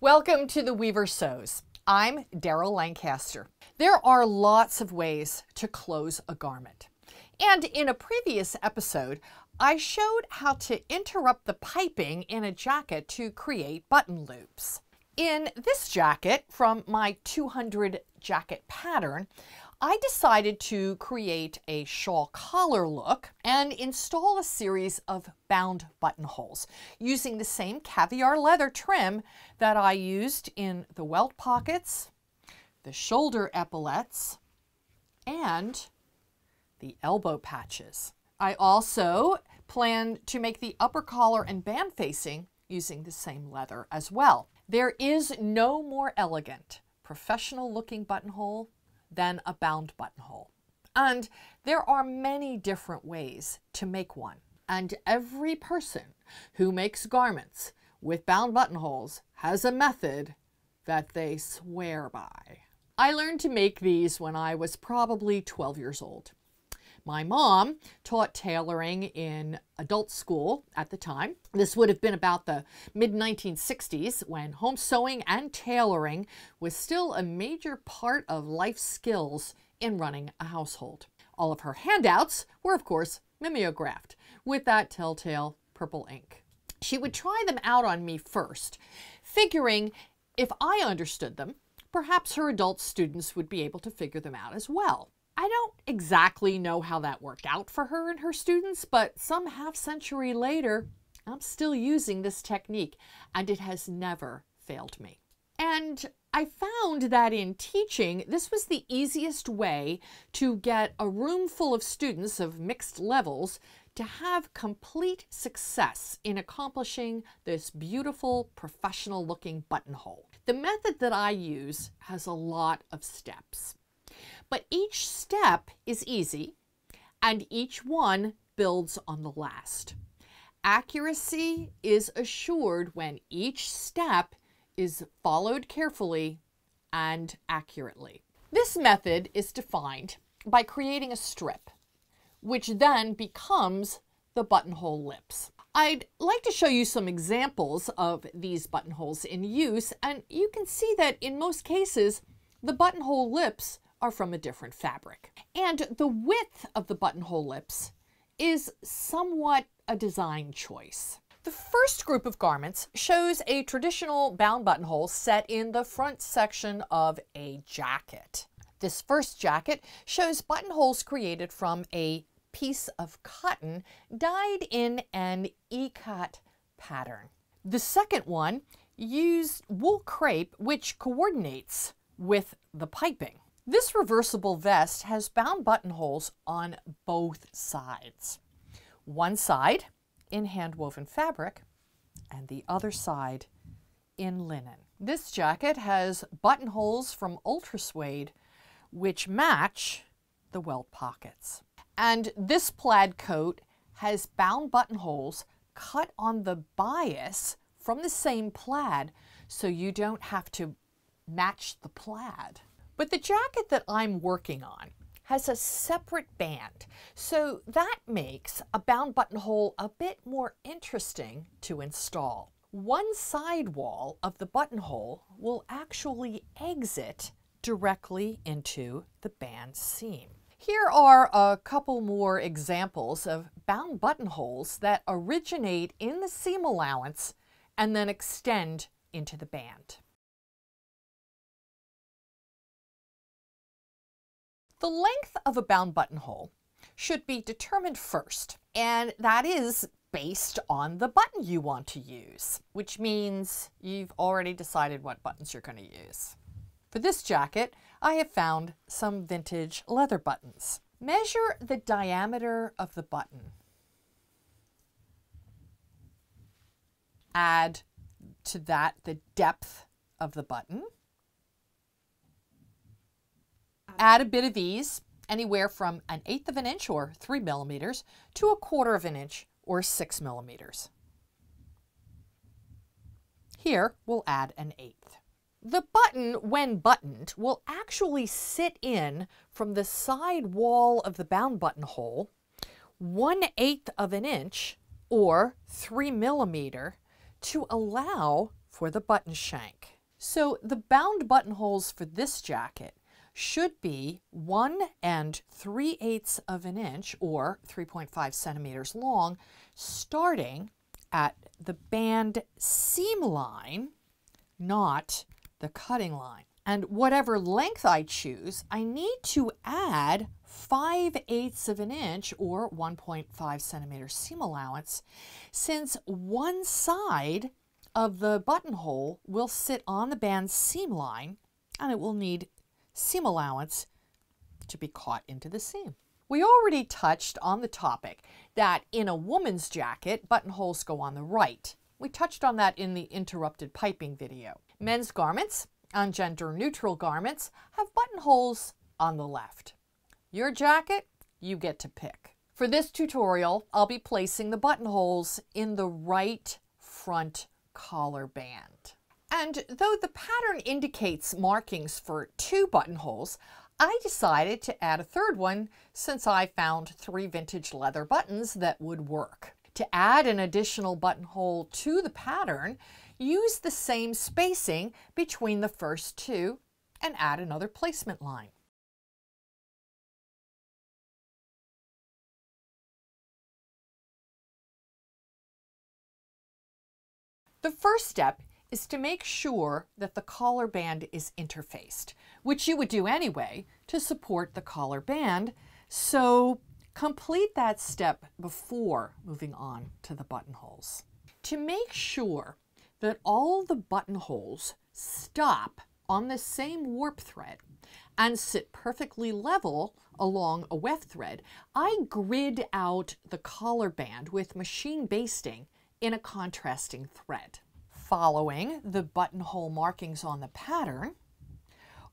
Welcome to the Weaver Sews. I'm Daryl Lancaster. There are lots of ways to close a garment. And in a previous episode, I showed how to interrupt the piping in a jacket to create button loops. In this jacket from my 200 jacket pattern, I decided to create a shawl collar look and install a series of bound buttonholes using the same caviar leather trim that I used in the welt pockets, the shoulder epaulettes, and the elbow patches. I also plan to make the upper collar and band facing using the same leather as well. There is no more elegant, professional looking buttonhole than a bound buttonhole. And there are many different ways to make one. And every person who makes garments with bound buttonholes has a method that they swear by. I learned to make these when I was probably 12 years old. My mom taught tailoring in adult school at the time. This would have been about the mid-1960s when home sewing and tailoring was still a major part of life skills in running a household. All of her handouts were, of course, mimeographed with that telltale purple ink. She would try them out on me first, figuring if I understood them, perhaps her adult students would be able to figure them out as well. I don't exactly know how that worked out for her and her students, but some half-century later, I'm still using this technique, and it has never failed me. And I found that in teaching, this was the easiest way to get a room full of students of mixed levels to have complete success in accomplishing this beautiful, professional-looking buttonhole. The method that I use has a lot of steps. But each step is easy, and each one builds on the last. Accuracy is assured when each step is followed carefully and accurately. This method is defined by creating a strip, which then becomes the buttonhole lips. I'd like to show you some examples of these buttonholes in use, and you can see that in most cases, the buttonhole lips are from a different fabric. And the width of the buttonhole lips is somewhat a design choice. The first group of garments shows a traditional bound buttonhole set in the front section of a jacket. This first jacket shows buttonholes created from a piece of cotton dyed in an ikat pattern. The second one used wool crepe, which coordinates with the piping. This reversible vest has bound buttonholes on both sides. One side in hand-woven fabric and the other side in linen. This jacket has buttonholes from ultra suede which match the welt pockets. And this plaid coat has bound buttonholes cut on the bias from the same plaid so you don't have to match the plaid. But the jacket that I'm working on has a separate band, so that makes a bound buttonhole a bit more interesting to install. One side wall of the buttonhole will actually exit directly into the band seam. Here are a couple more examples of bound buttonholes that originate in the seam allowance and then extend into the band. The length of a bound buttonhole should be determined first, and that is based on the button you want to use, which means you've already decided what buttons you're going to use. For this jacket, I have found some vintage leather buttons. Measure the diameter of the button. Add to that the depth of the button. Add a bit of ease, anywhere from 1/8 of an inch or 3 millimeters to 1/4 of an inch or 6 millimeters. Here we'll add 1/8. The button, when buttoned, will actually sit in from the side wall of the bound buttonhole 1/8 of an inch or 3 millimeter to allow for the button shank. So the bound buttonholes for this jacket should be 1 3/8 of an inch or 3.5 centimeters long, starting at the band seam line, not the cutting line. And whatever length I choose, I need to add 5/8 of an inch or 1.5 centimeters seam allowance, since one side of the buttonhole will sit on the band seam line and it will need seam allowance to be caught into the seam. We already touched on the topic that in a woman's jacket, buttonholes go on the right. We touched on that in the interrupted piping video. Men's garments and gender-neutral garments have buttonholes on the left. Your jacket, you get to pick. For this tutorial, I'll be placing the buttonholes in the right front collar band. And though the pattern indicates markings for 2 buttonholes, I decided to add a third one since I found 3 vintage leather buttons that would work. To add an additional buttonhole to the pattern, use the same spacing between the first 2 and add another placement line. The first step is to make sure that the collar band is interfaced, which you would do anyway to support the collar band, so complete that step before moving on to the buttonholes. To make sure that all the buttonholes stop on the same warp thread and sit perfectly level along a weft thread, I grid out the collar band with machine basting in a contrasting thread. Following the buttonhole markings on the pattern,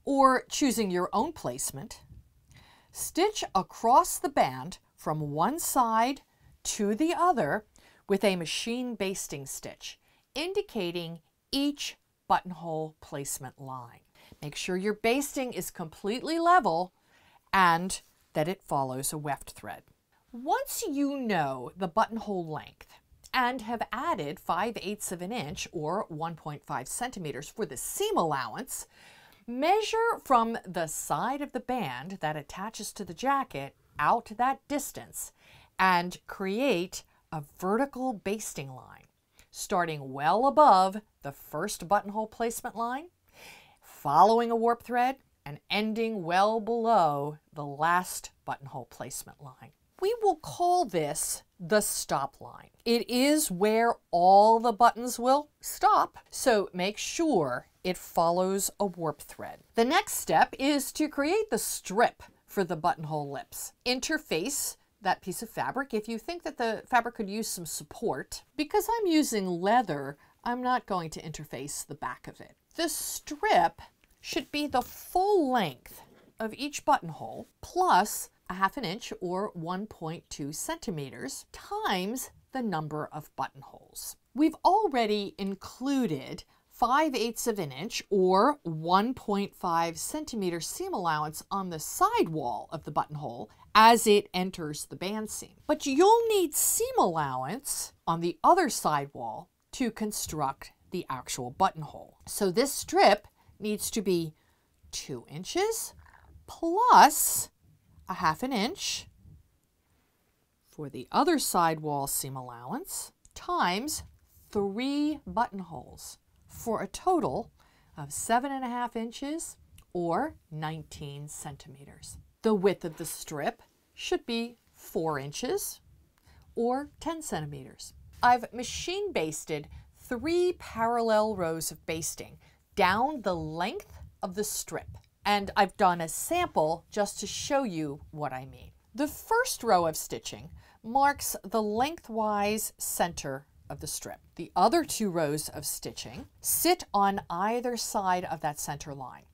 or choosing your own placement, stitch across the band from one side to the other with a machine basting stitch, indicating each buttonhole placement line. Make sure your basting is completely level and that it follows a weft thread. Once you know the buttonhole length and have added 5/8 of an inch or 1.5 centimeters for the seam allowance, measure from the side of the band that attaches to the jacket out that distance and create a vertical basting line, starting well above the first buttonhole placement line, following a warp thread, and ending well below the last buttonhole placement line. We will call this the stop line. It is where all the buttons will stop, so make sure it follows a warp thread. The next step is to create the strip for the buttonhole lips. Interface that piece of fabric if you think that the fabric could use some support. Because I'm using leather, I'm not going to interface the back of it. The strip should be the full length of each buttonhole plus 1/2 inch or 1.2 centimeters times the number of buttonholes. We've already included 5/8 of an inch or 1.5 centimeter seam allowance on the side wall of the buttonhole as it enters the band seam. But you'll need seam allowance on the other side wall to construct the actual buttonhole. So this strip needs to be 2 inches plus 1/2 inch for the other side wall seam allowance times 3 buttonholes for a total of 7.5 inches or 19 centimeters. The width of the strip should be 4 inches or 10 centimeters. I've machine basted 3 parallel rows of basting down the length of the strip, and I've done a sample just to show you what I mean. The first row of stitching marks the lengthwise center of the strip. The other 2 rows of stitching sit on either side of that center line,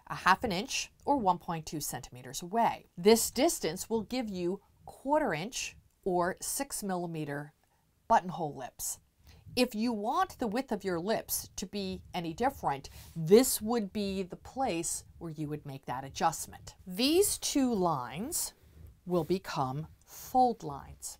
1/2 inch or 1.2 centimeters away. This distance will give you 1/4 inch or 6 millimeter buttonhole lips. If you want the width of your lips to be any different, this would be the place where you would make that adjustment. These 2 lines will become fold lines.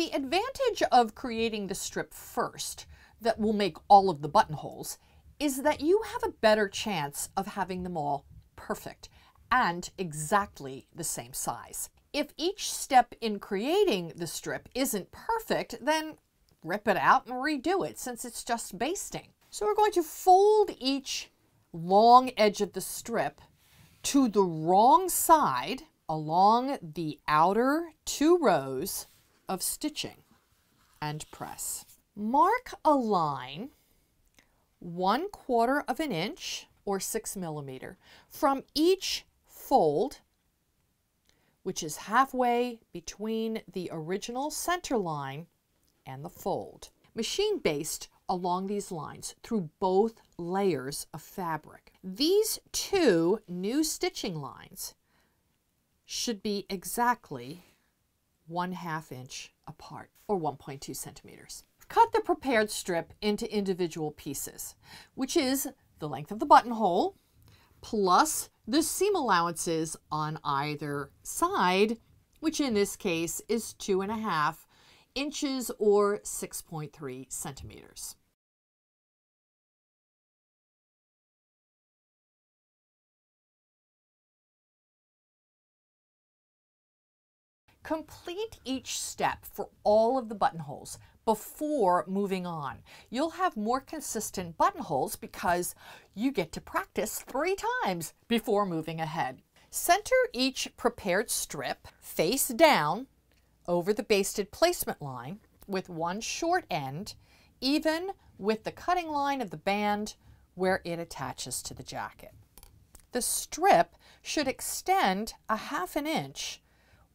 the advantage of creating the strip first that will make all of the buttonholes is that you have a better chance of having them all perfect and exactly the same size. If each step in creating the strip isn't perfect, then rip it out and redo it since it's just basting. So we're going to fold each long edge of the strip to the wrong side along the outer 2 rows of stitching and press. Mark a line 1/4 of an inch or 6 millimeter from each fold, which is halfway between the original center line and the fold. Machine baste along these lines through both layers of fabric. These 2 new stitching lines should be exactly 1/2 inch apart, or 1.2 centimeters. Cut the prepared strip into individual pieces, which is the length of the buttonhole plus the seam allowances on either side, which in this case is 2.5 inches or 6.3 centimeters. Complete each step for all of the buttonholes before moving on. You'll have more consistent buttonholes because you get to practice 3 times before moving ahead. Center each prepared strip face down over the basted placement line with one short end, even with the cutting line of the band where it attaches to the jacket. The strip should extend 1/2 inch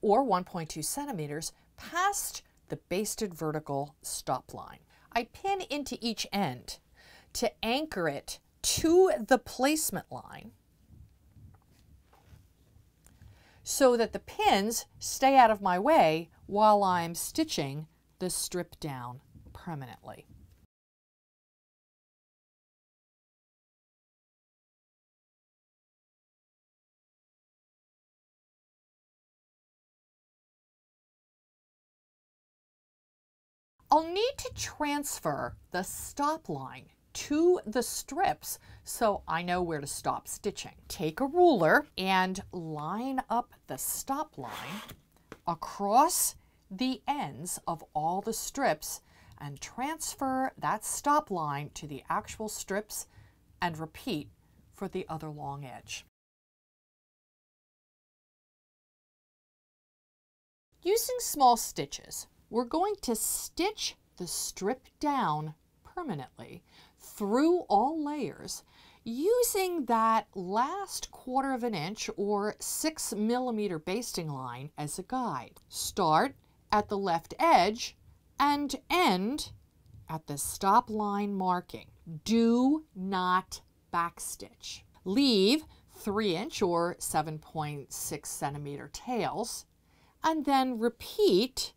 or 1.2 centimeters past the basted vertical stop line. I pin into each end to anchor it to the placement line so that the pins stay out of my way while I'm stitching the strip down permanently. I'll need to transfer the stop line to the strips so I know where to stop stitching. Take a ruler and line up the stop line across the ends of all the strips and transfer that stop line to the actual strips and repeat for the other long edge. Using small stitches, we're going to stitch the strip down permanently through all layers using that last 1/4 of an inch or 6 millimeter basting line as a guide. Start at the left edge and end at the stop line marking. Do not backstitch. Leave 3 inch or 7.6 centimeter tails and then repeat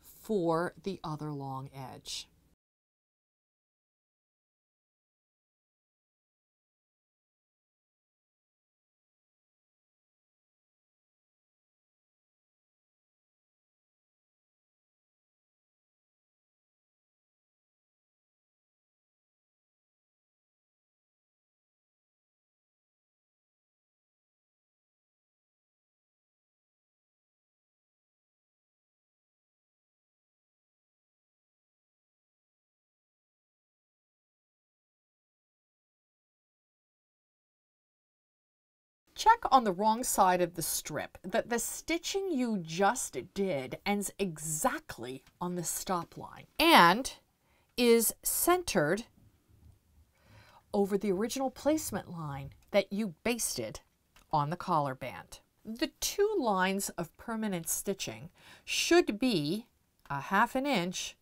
for the other long edge. Check on the wrong side of the strip that the stitching you just did ends exactly on the stop line and is centered over the original placement line that you basted on the collar band. The 2 lines of permanent stitching should be 1/2 inch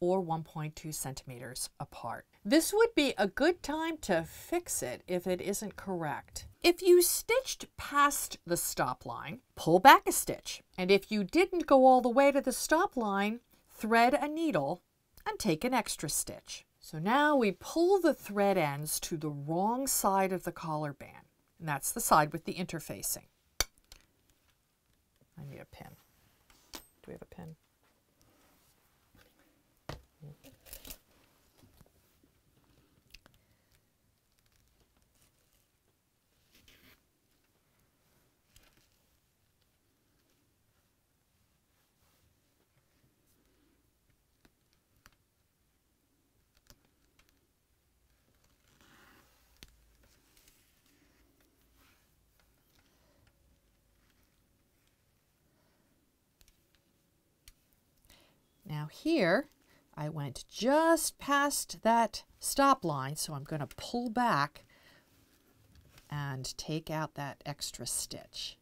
or 1.2 centimeters apart. This would be a good time to fix it if it isn't correct. If you stitched past the stop line, pull back a stitch. And if you didn't go all the way to the stop line, thread a needle and take an extra stitch. So now we pull the thread ends to the wrong side of the collar band. And that's the side with the interfacing. I need a pin. Do we have a pin? Now here, I went just past that stop line, so I'm going to pull back and take out that extra stitch.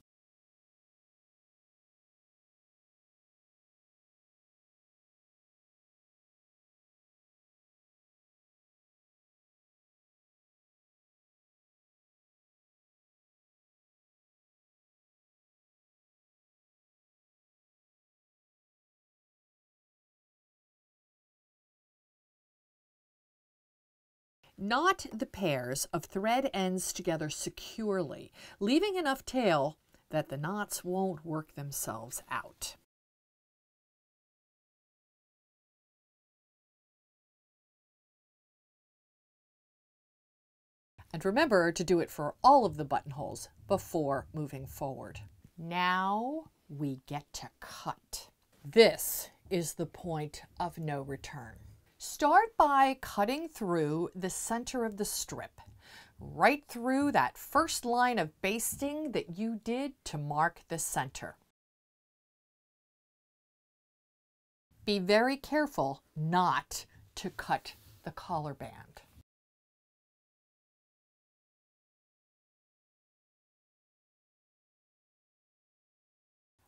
Knot the pairs of thread ends together securely, leaving enough tail that the knots won't work themselves out. And remember to do it for all of the buttonholes before moving forward. Now we get to cut. This is the point of no return. Start by cutting through the center of the strip, right through that first line of basting that you did to mark the center. Be very careful not to cut the collar band.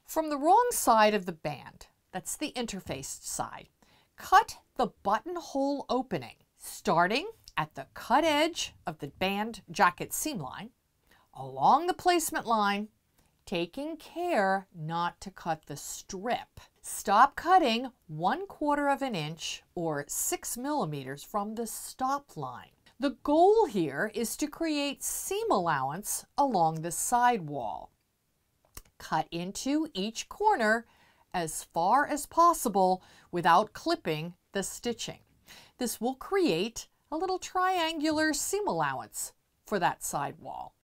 From the wrong side of the band, that's the interfaced side, cut the buttonhole opening, starting at the cut edge of the band jacket seam line, along the placement line, taking care not to cut the strip. Stop cutting 1/4 of an inch or 6 millimeters from the stop line. The goal here is to create seam allowance along the side wall. Cut into each corner as far as possible without clipping the stitching. This will create a little triangular seam allowance for that side wall.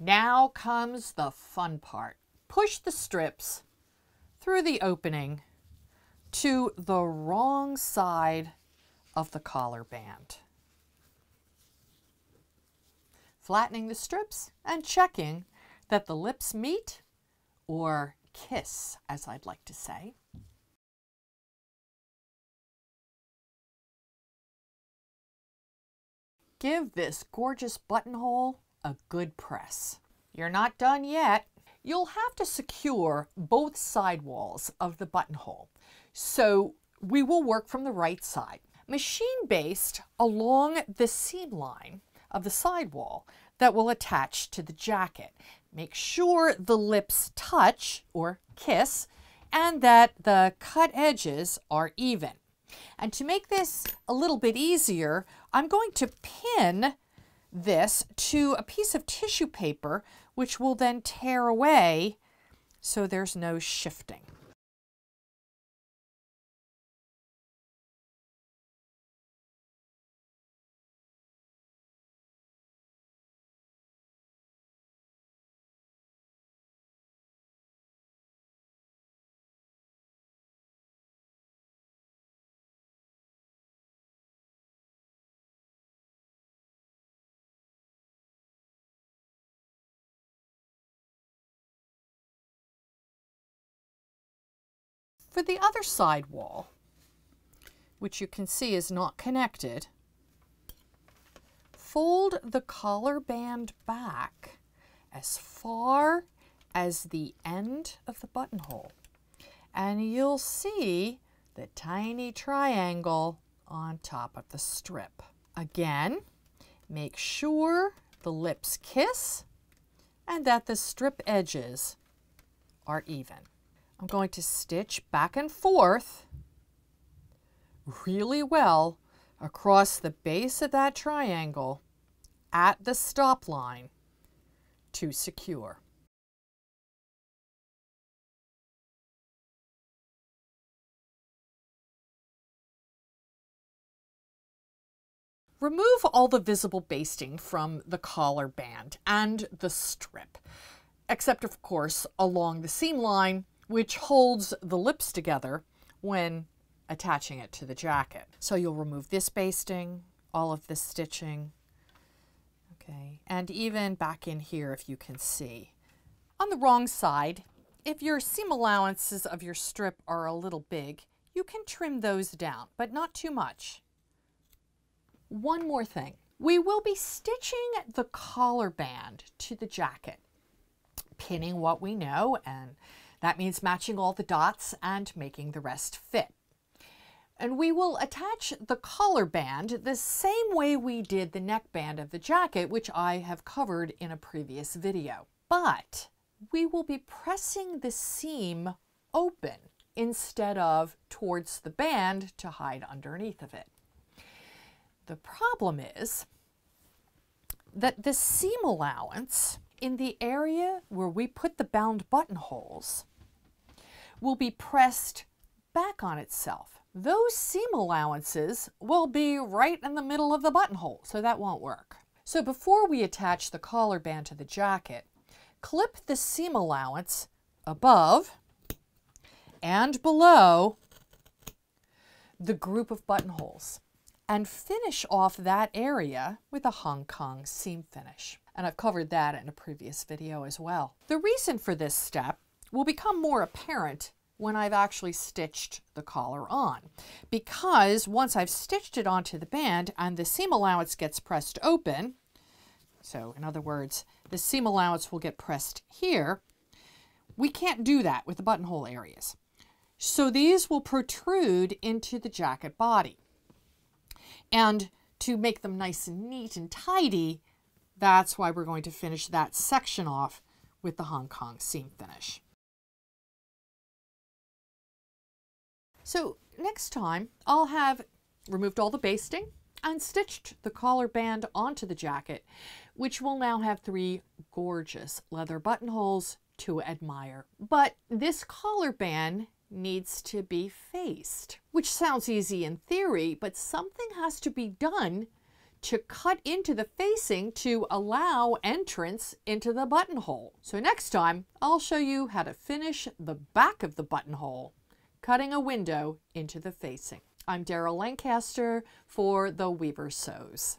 Now comes the fun part. Push the strips through the opening to the wrong side of the collar band. Flattening the strips and checking that the lips meet, or kiss, as I'd like to say. Give this gorgeous buttonhole a good press. You're not done yet. You'll have to secure both side walls of the buttonhole, so we will work from the right side. Machine baste along the seam line of the side wall that will attach to the jacket. Make sure the lips touch or kiss and that the cut edges are even. And to make this a little bit easier, I'm going to pin this to a piece of tissue paper, which will then tear away so there's no shifting. For the other side wall, which you can see is not connected, fold the collar band back as far as the end of the buttonhole, and you'll see the tiny triangle on top of the strip. Again, make sure the lips kiss and that the strip edges are even. I'm going to stitch back and forth really well across the base of that triangle at the stop line to secure. Remove all the visible basting from the collar band and the strip. except of course along the seam line, which holds the lips together when attaching it to the jacket. So you'll remove this basting, all of this stitching, okay, and even back in here if you can see. On the wrong side, if your seam allowances of your strip are a little big, you can trim those down, but not too much. One more thing. We will be stitching the collar band to the jacket, pinning what we know, and that means matching all the dots and making the rest fit. And we will attach the collar band the same way we did the neckband of the jacket, which I have covered in a previous video. But we will be pressing the seam open instead of towards the band to hide underneath of it. The problem is that the seam allowance in the area where we put the bound buttonholes will be pressed back on itself. Those seam allowances will be right in the middle of the buttonhole, so that won't work. So before we attach the collar band to the jacket, clip the seam allowance above and below the group of buttonholes and finish off that area with a Hong Kong seam finish. And I've covered that in a previous video as well. The reason for this step will become more apparent when I've actually stitched the collar on, because once I've stitched it onto the band and the seam allowance gets pressed open, so in other words, the seam allowance will get pressed here, we can't do that with the buttonhole areas. So these will protrude into the jacket body. And to make them nice and neat and tidy, that's why we're going to finish that section off with the Hong Kong seam finish. So next time I'll have removed all the basting and stitched the collar band onto the jacket, which will now have 3 gorgeous leather buttonholes to admire. But this collar band needs to be faced, which sounds easy in theory, but something has to be done to cut into the facing to allow entrance into the buttonhole. So next time I'll show you how to finish the back of the buttonhole, cutting a window into the facing. I'm Daryl Lancaster for The Weaver Sews.